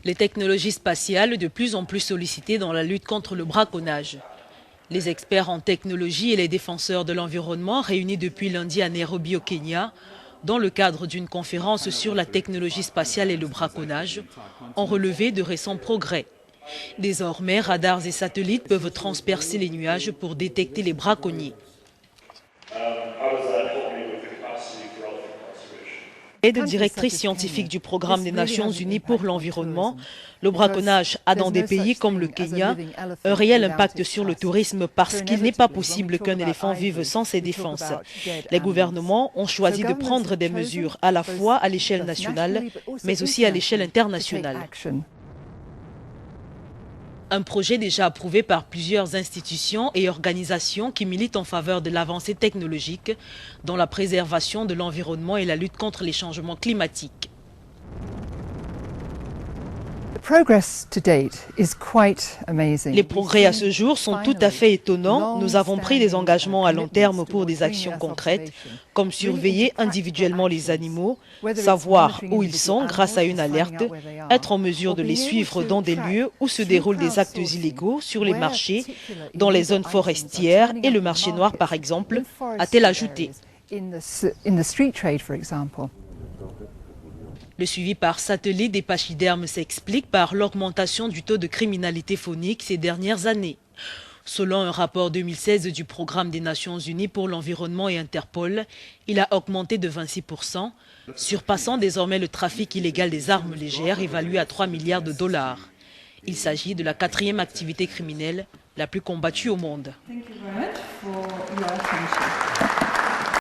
Les technologies spatiales de plus en plus sollicitées dans la lutte contre le braconnage. Les experts en technologie et les défenseurs de l'environnement réunis depuis lundi à Nairobi au Kenya, dans le cadre d'une conférence sur la technologie spatiale et le braconnage, ont relevé de récents progrès. Désormais, radars et satellites peuvent transpercer les nuages pour détecter les braconniers. Aide directrice scientifique du programme des Nations Unies pour l'environnement, le braconnage a dans des pays comme le Kenya un réel impact sur le tourisme parce qu'il n'est pas possible qu'un éléphant vive sans ses défenses. Les gouvernements ont choisi de prendre des mesures à la fois à l'échelle nationale mais aussi à l'échelle internationale. Un projet déjà approuvé par plusieurs institutions et organisations qui militent en faveur de l'avancée technologique dans la préservation de l'environnement et la lutte contre les changements climatiques. Les progrès à ce jour sont tout à fait étonnants. Nous avons pris des engagements à long terme pour des actions concrètes, comme surveiller individuellement les animaux, savoir où ils sont grâce à une alerte, être en mesure de les suivre dans des lieux où se déroulent des actes illégaux sur les marchés, dans les zones forestières et le marché noir par exemple, a-t-elle ajouté. Le suivi par satellite des pachydermes s'explique par l'augmentation du taux de criminalité faunique ces dernières années. Selon un rapport 2016 du Programme des Nations Unies pour l'environnement et Interpol, il a augmenté de 26%, surpassant désormais le trafic illégal des armes légères évalué à 3 milliards de dollars. Il s'agit de la 4e activité criminelle la plus combattue au monde.